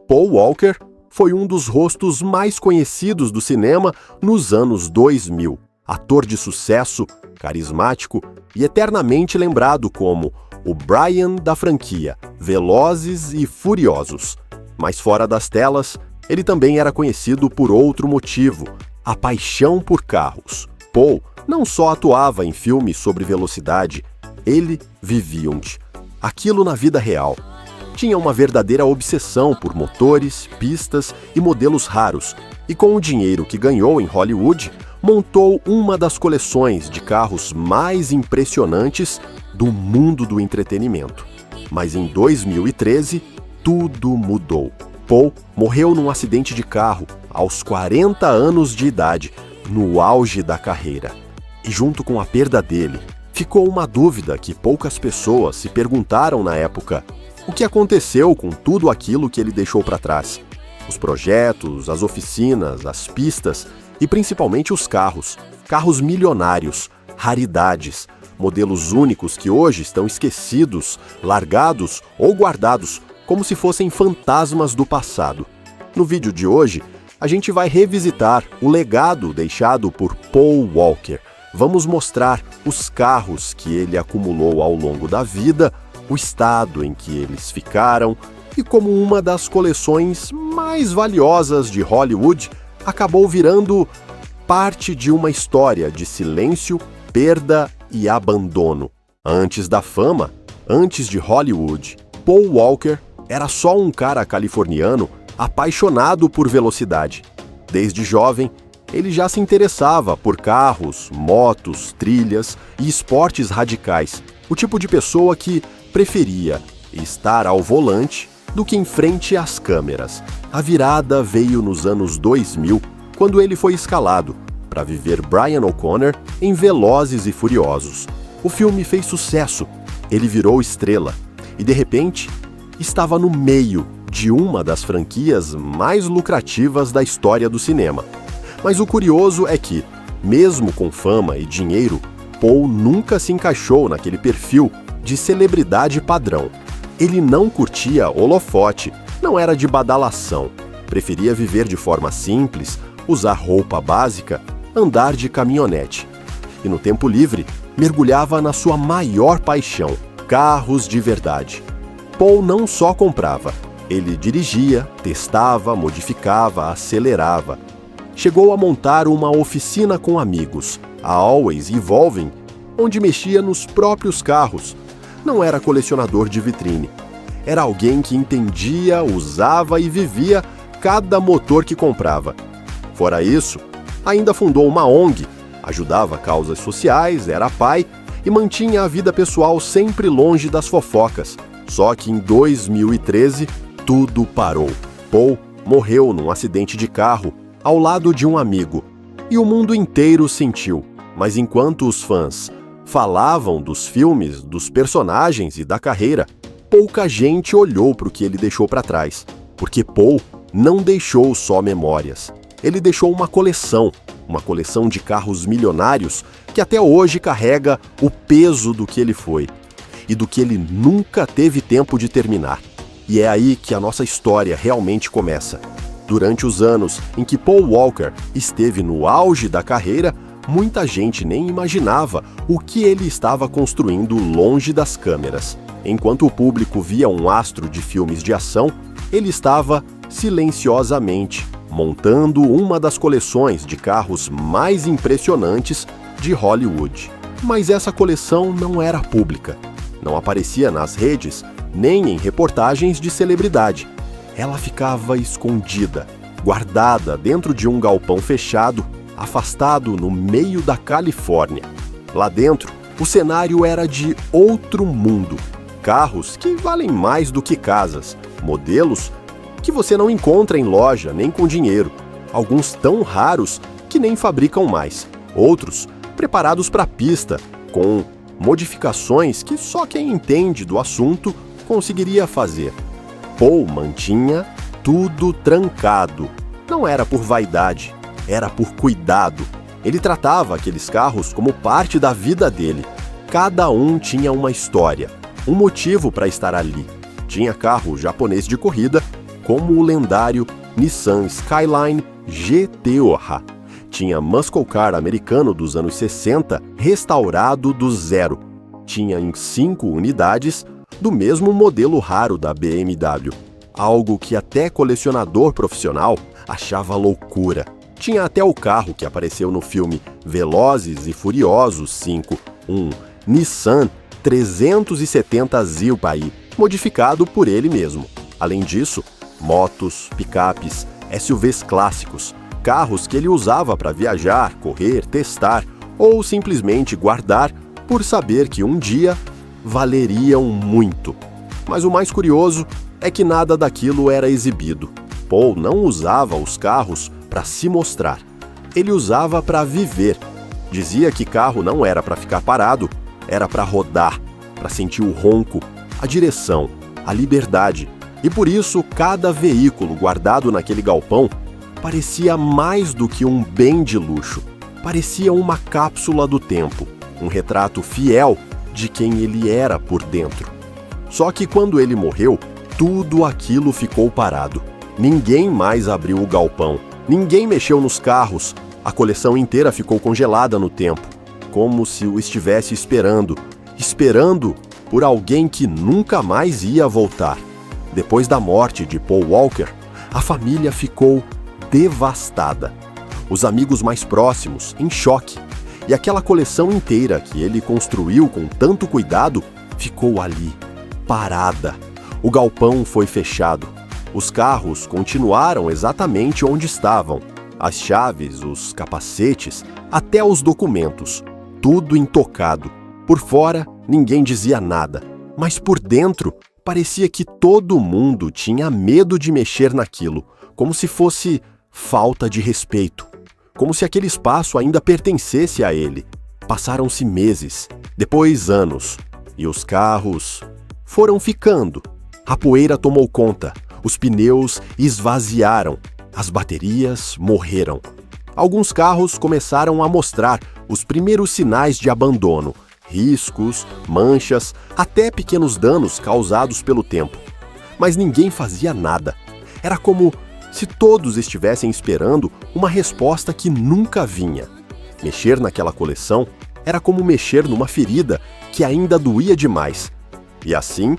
Paul Walker foi um dos rostos mais conhecidos do cinema nos anos 2000. Ator de sucesso, carismático e eternamente lembrado como o Brian da franquia Velozes e Furiosos. Mas fora das telas, ele também era conhecido por outro motivo: a paixão por carros. Paul não só atuava em filmes sobre velocidade, ele vivia aquilo na vida real. Tinha uma verdadeira obsessão por motores, pistas e modelos raros, e com o dinheiro que ganhou em Hollywood, montou uma das coleções de carros mais impressionantes do mundo do entretenimento. Mas em 2013, tudo mudou. Paul morreu num acidente de carro, aos 40 anos de idade, no auge da carreira. E junto com a perda dele, ficou uma dúvida que poucas pessoas se perguntaram na época: o que aconteceu com tudo aquilo que ele deixou para trás? Os projetos, as oficinas, as pistas e principalmente os carros. Carros milionários, raridades, modelos únicos que hoje estão esquecidos, largados ou guardados como se fossem fantasmas do passado. No vídeo de hoje, a gente vai revisitar o legado deixado por Paul Walker. Vamos mostrar os carros que ele acumulou ao longo da vida, o estado em que eles ficaram e como uma das coleções mais valiosas de Hollywood acabou virando parte de uma história de silêncio, perda e abandono. Antes da fama, antes de Hollywood, Paul Walker era só um cara californiano apaixonado por velocidade. Desde jovem, ele já se interessava por carros, motos, trilhas e esportes radicais. O tipo de pessoa que preferia estar ao volante do que em frente às câmeras. A virada veio nos anos 2000, quando ele foi escalado para viver Brian O'Connor em Velozes e Furiosos. O filme fez sucesso, ele virou estrela e, de repente, estava no meio de uma das franquias mais lucrativas da história do cinema. Mas o curioso é que, mesmo com fama e dinheiro, Paul nunca se encaixou naquele perfil de celebridade padrão. Ele não curtia holofote, não era de badalação, preferia viver de forma simples, usar roupa básica, andar de caminhonete. E no tempo livre, mergulhava na sua maior paixão: carros de verdade. Paul não só comprava, ele dirigia, testava, modificava, acelerava. Chegou a montar uma oficina com amigos, a Always Evolving, onde mexia nos próprios carros. Não era colecionador de vitrine. Era alguém que entendia, usava e vivia cada motor que comprava. Fora isso, ainda fundou uma ONG, ajudava causas sociais, era pai e mantinha a vida pessoal sempre longe das fofocas. Só que em 2013, tudo parou. Paul morreu num acidente de carro ao lado de um amigo. E o mundo inteiro sentiu. Mas enquanto os fãs falavam dos filmes, dos personagens e da carreira, pouca gente olhou para o que ele deixou para trás. Porque Paul não deixou só memórias. Ele deixou uma coleção de carros milionários que até hoje carrega o peso do que ele foi e do que ele nunca teve tempo de terminar. E é aí que a nossa história realmente começa. Durante os anos em que Paul Walker esteve no auge da carreira, muita gente nem imaginava o que ele estava construindo longe das câmeras. Enquanto o público via um astro de filmes de ação, ele estava silenciosamente montando uma das coleções de carros mais impressionantes de Hollywood. Mas essa coleção não era pública. Não aparecia nas redes, nem em reportagens de celebridade. Ela ficava escondida, guardada dentro de um galpão fechado, afastado no meio da Califórnia. Lá dentro, o cenário era de outro mundo. Carros que valem mais do que casas, modelos que você não encontra em loja nem com dinheiro, alguns tão raros que nem fabricam mais, outros preparados para a pista, com modificações que só quem entende do assunto conseguiria fazer. Paul mantinha tudo trancado. Não era por vaidade, era por cuidado. Ele tratava aqueles carros como parte da vida dele. Cada um tinha uma história, um motivo para estar ali. Tinha carro japonês de corrida, como o lendário Nissan Skyline GT-OHA. Tinha muscle car americano dos anos 60 restaurado do zero. Tinha em 5 unidades do mesmo modelo raro da BMW. Algo que até colecionador profissional achava loucura. Tinha até o carro que apareceu no filme Velozes e Furiosos 5, um Nissan 370 Zilpai, modificado por ele mesmo. Além disso, motos, picapes, SUVs clássicos, carros que ele usava para viajar, correr, testar ou simplesmente guardar por saber que um dia valeriam muito. Mas o mais curioso é que nada daquilo era exibido. Paul não usava os carros para se mostrar. Ele usava para viver. Dizia que carro não era para ficar parado, era para rodar, para sentir o ronco, a direção, a liberdade. E por isso, cada veículo guardado naquele galpão parecia mais do que um bem de luxo. Parecia uma cápsula do tempo, um retrato fiel de quem ele era por dentro. Só que quando ele morreu, tudo aquilo ficou parado. Ninguém mais abriu o galpão, ninguém mexeu nos carros, a coleção inteira ficou congelada no tempo, como se o estivesse esperando por alguém que nunca mais ia voltar. Depois da morte de Paul Walker, a família ficou devastada. Os amigos mais próximos, em choque. E aquela coleção inteira que ele construiu com tanto cuidado ficou ali, parada. O galpão foi fechado. Os carros continuaram exatamente onde estavam. As chaves, os capacetes, até os documentos. Tudo intocado. Por fora, ninguém dizia nada. Mas por dentro, parecia que todo mundo tinha medo de mexer naquilo, como se fosse falta de respeito. Como se aquele espaço ainda pertencesse a ele. Passaram-se meses, depois anos, e os carros foram ficando. A poeira tomou conta, os pneus esvaziaram, as baterias morreram. Alguns carros começaram a mostrar os primeiros sinais de abandono, riscos, manchas, até pequenos danos causados pelo tempo. Mas ninguém fazia nada. Era como se todos estivessem esperando uma resposta que nunca vinha. Mexer naquela coleção era como mexer numa ferida que ainda doía demais. E assim,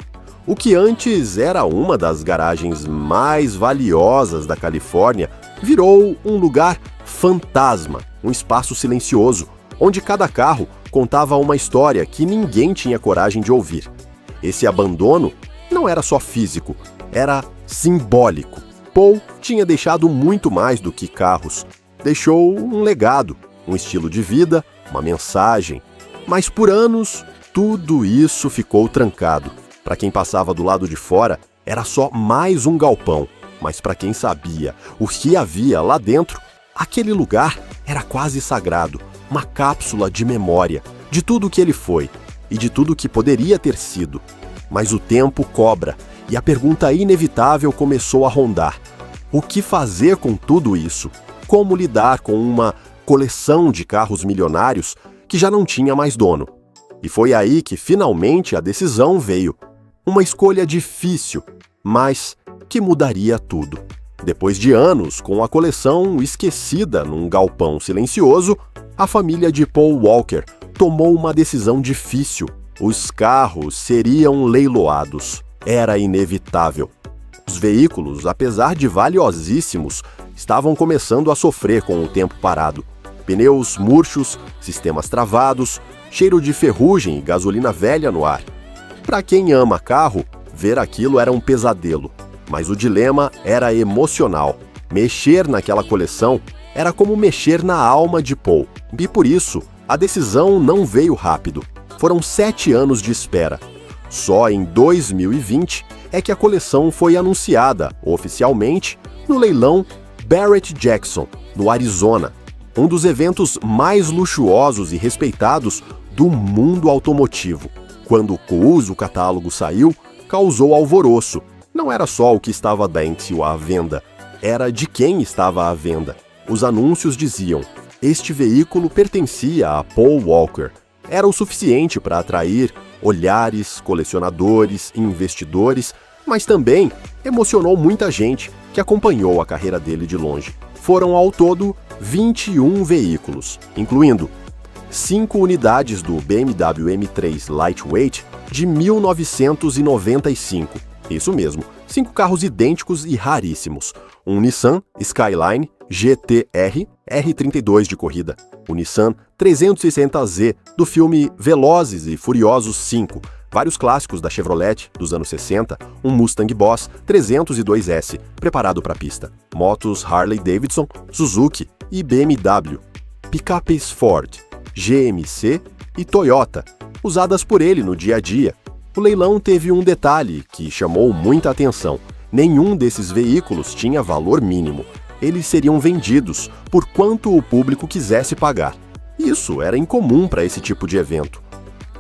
o que antes era uma das garagens mais valiosas da Califórnia virou um lugar fantasma, um espaço silencioso, onde cada carro contava uma história que ninguém tinha coragem de ouvir. Esse abandono não era só físico, era simbólico. Paul tinha deixado muito mais do que carros. Deixou um legado, um estilo de vida, uma mensagem. Mas por anos, tudo isso ficou trancado. Para quem passava do lado de fora, era só mais um galpão. Mas para quem sabia o que havia lá dentro, aquele lugar era quase sagrado, uma cápsula de memória de tudo que ele foi e de tudo que poderia ter sido. Mas o tempo cobra e a pergunta inevitável começou a rondar. O que fazer com tudo isso? Como lidar com uma coleção de carros milionários que já não tinha mais dono? E foi aí que finalmente a decisão veio. Uma escolha difícil, mas que mudaria tudo. Depois de anos com a coleção esquecida num galpão silencioso, a família de Paul Walker tomou uma decisão difícil. Os carros seriam leiloados. Era inevitável. Os veículos, apesar de valiosíssimos, estavam começando a sofrer com o tempo parado. Pneus murchos, sistemas travados, cheiro de ferrugem e gasolina velha no ar. Para quem ama carro, ver aquilo era um pesadelo. Mas o dilema era emocional. Mexer naquela coleção era como mexer na alma de Paul. E por isso, a decisão não veio rápido. Foram 7 anos de espera. Só em 2020 é que a coleção foi anunciada, oficialmente, no leilão Barrett-Jackson, no Arizona, um dos eventos mais luxuosos e respeitados do mundo automotivo. Quando o catálogo saiu, causou alvoroço. Não era só o que estava dentro à venda, era de quem estava à venda. Os anúncios diziam: este veículo pertencia a Paul Walker. Era o suficiente para atrair olhares, colecionadores e investidores mas também emocionou muita gente que acompanhou a carreira dele de longe. Foram ao todo 21 veículos, incluindo 5 unidades do BMW M3 Lightweight de 1995. Isso mesmo, 5 carros idênticos e raríssimos. Um Nissan Skyline GT-R R32 de corrida, o Nissan 360Z do filme Velozes e Furiosos 5, vários clássicos da Chevrolet dos anos 60, um Mustang Boss 302S, preparado para a pista, motos Harley Davidson, Suzuki e BMW, picapes Ford, GMC e Toyota, usadas por ele no dia a dia. O leilão teve um detalhe que chamou muita atenção: nenhum desses veículos tinha valor mínimo. Eles seriam vendidos por quanto o público quisesse pagar. Isso era incomum para esse tipo de evento.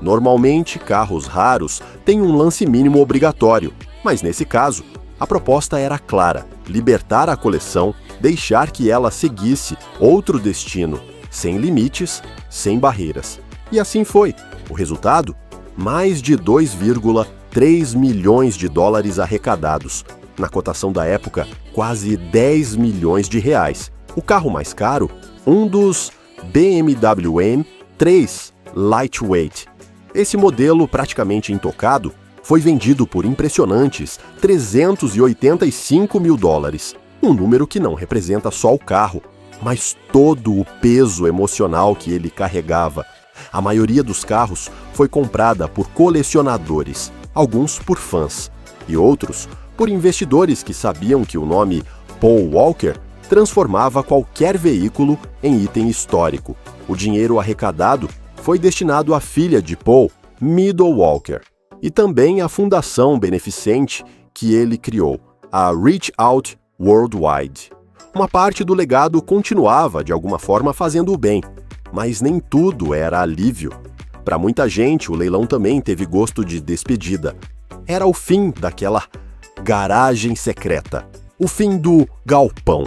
Normalmente, carros raros têm um lance mínimo obrigatório, mas nesse caso, a proposta era clara: libertar a coleção, deixar que ela seguisse outro destino, sem limites, sem barreiras. E assim foi. O resultado? Mais de 2,3 milhões de dólares arrecadados. Na cotação da época, quase 10 milhões de reais. O carro mais caro? Um dos BMW M3 Lightweight. Esse modelo, praticamente intocado, foi vendido por impressionantes 385 mil dólares. Um número que não representa só o carro, mas todo o peso emocional que ele carregava. A maioria dos carros foi comprada por colecionadores, alguns por fãs, e outros por investidores que sabiam que o nome Paul Walker transformava qualquer veículo em item histórico. O dinheiro arrecadado foi destinado à filha de Paul, Meadow Walker, e também à fundação beneficente que ele criou, a Reach Out Worldwide. Uma parte do legado continuava, de alguma forma, fazendo o bem, mas nem tudo era alívio. Para muita gente, o leilão também teve gosto de despedida. Era o fim daquela garagem secreta, o fim do galpão,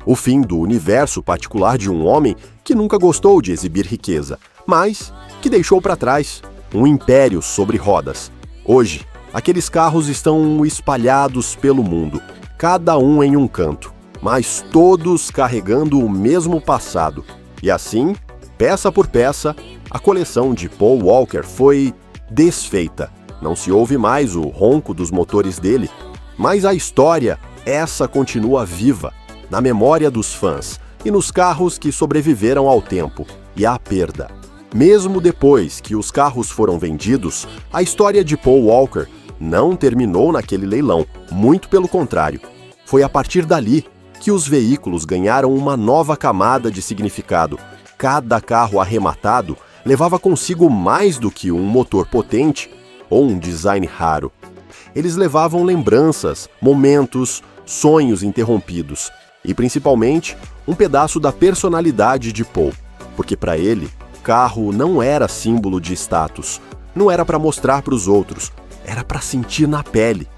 o fim do universo particular de um homem que nunca gostou de exibir riqueza, mas que deixou para trás um império sobre rodas. Hoje, aqueles carros estão espalhados pelo mundo, cada um em um canto, mas todos carregando o mesmo passado. E assim, peça por peça, a coleção de Paul Walker foi desfeita. Não se ouve mais o ronco dos motores dele, mas a história, essa continua viva, na memória dos fãs e nos carros que sobreviveram ao tempo e à perda. Mesmo depois que os carros foram vendidos, a história de Paul Walker não terminou naquele leilão, muito pelo contrário. Foi a partir dali que os veículos ganharam uma nova camada de significado. Cada carro arrematado levava consigo mais do que um motor potente ou um design raro. Eles levavam lembranças, momentos, sonhos interrompidos e, principalmente, um pedaço da personalidade de Paul, porque para ele, carro não era símbolo de status, não era para mostrar para os outros, era para sentir na pele.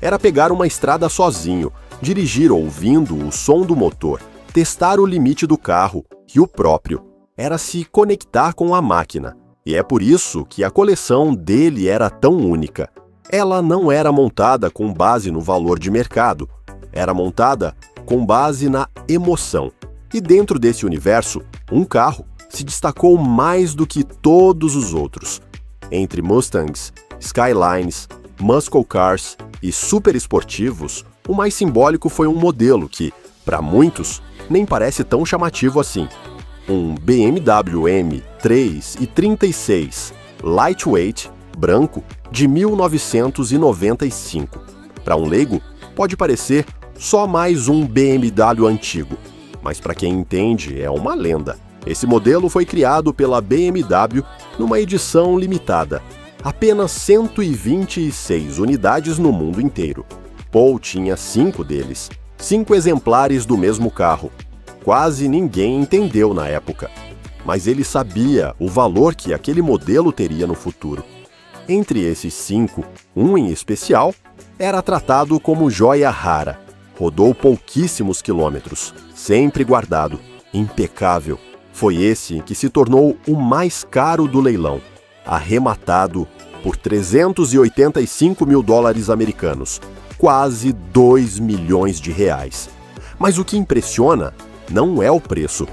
Era pegar uma estrada sozinho, dirigir ouvindo o som do motor, testar o limite do carro e o próprio. Era se conectar com a máquina. E é por isso que a coleção dele era tão única. Ela não era montada com base no valor de mercado, era montada com base na emoção. E dentro desse universo, um carro se destacou mais do que todos os outros. Entre Mustangs, Skylines, Muscle Cars e super esportivos, o mais simbólico foi um modelo que, para muitos, nem parece tão chamativo assim. Um BMW M3 e 36 Lightweight branco de 1995. Para um leigo, pode parecer só mais um BMW antigo, mas para quem entende é uma lenda. Esse modelo foi criado pela BMW numa edição limitada, apenas 126 unidades no mundo inteiro. Paul tinha 5 deles, 5 exemplares do mesmo carro. Quase ninguém entendeu na época, mas ele sabia o valor que aquele modelo teria no futuro. Entre esses 5, um em especial era tratado como joia rara. Rodou pouquíssimos quilômetros, sempre guardado, impecável. Foi esse que se tornou o mais caro do leilão, arrematado por 385 mil dólares americanos, quase 2 milhões de reais. Mas o que impressiona não é o preço,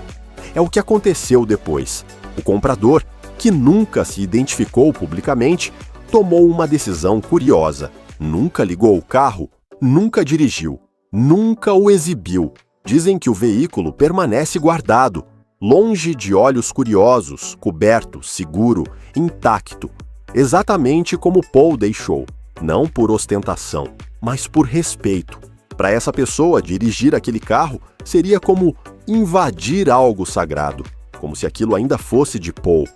é o que aconteceu depois. O comprador, que nunca se identificou publicamente, tomou uma decisão curiosa. Nunca ligou o carro, nunca dirigiu, nunca o exibiu. Dizem que o veículo permanece guardado, longe de olhos curiosos, coberto, seguro, intacto, exatamente como Paul deixou, não por ostentação, mas por respeito. Para essa pessoa, dirigir aquele carro seria como invadir algo sagrado, como se aquilo ainda fosse de Paul,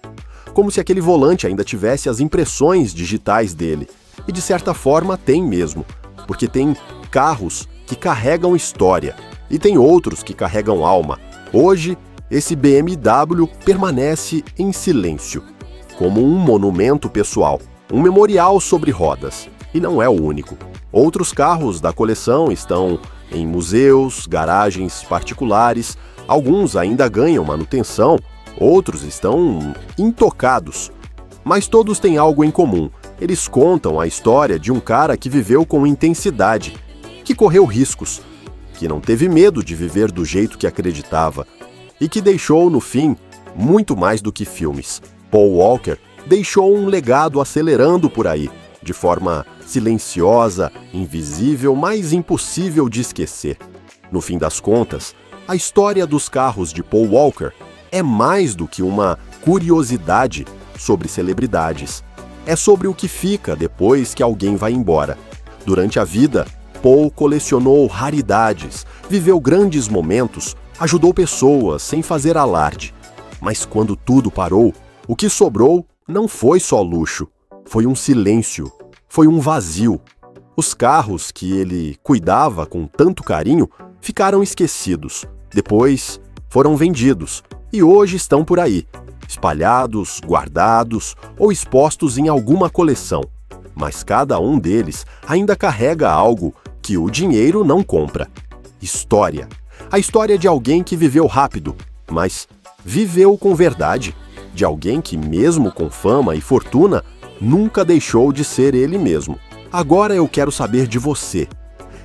como se aquele volante ainda tivesse as impressões digitais dele. E de certa forma tem mesmo, porque tem carros que carregam história e tem outros que carregam alma. Hoje, esse BMW permanece em silêncio, como um monumento pessoal, um memorial sobre rodas. E não é o único. Outros carros da coleção estão em museus, garagens particulares, alguns ainda ganham manutenção, outros estão intocados. Mas todos têm algo em comum. Eles contam a história de um cara que viveu com intensidade, que correu riscos, que não teve medo de viver do jeito que acreditava e que deixou, no fim, muito mais do que filmes. Paul Walker deixou um legado acelerando por aí, de forma silenciosa, invisível, mas impossível de esquecer. No fim das contas, a história dos carros de Paul Walker é mais do que uma curiosidade sobre celebridades. É sobre o que fica depois que alguém vai embora. Durante a vida, Paul colecionou raridades, viveu grandes momentos, ajudou pessoas sem fazer alarde. Mas quando tudo parou, o que sobrou não foi só luxo, foi um silêncio, foi um vazio. Os carros que ele cuidava com tanto carinho ficaram esquecidos. Depois foram vendidos e hoje estão por aí, espalhados, guardados ou expostos em alguma coleção. Mas cada um deles ainda carrega algo que o dinheiro não compra. História. A história de alguém que viveu rápido, mas viveu com verdade. De alguém que, mesmo com fama e fortuna, nunca deixou de ser ele mesmo. Agora eu quero saber de você.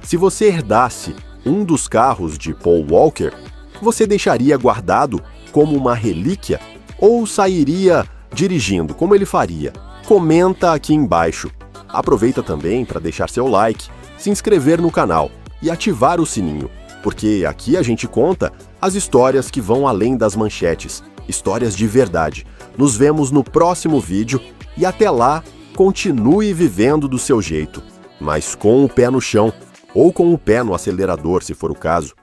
Se você herdasse um dos carros de Paul Walker, você deixaria guardado como uma relíquia ou sairia dirigindo como ele faria? Comenta aqui embaixo. Aproveita também para deixar seu like, se inscrever no canal e ativar o sininho, porque aqui a gente conta as histórias que vão além das manchetes, histórias de verdade. Nos vemos no próximo vídeo e até lá, continue vivendo do seu jeito, mas com o pé no chão ou com o pé no acelerador, se for o caso.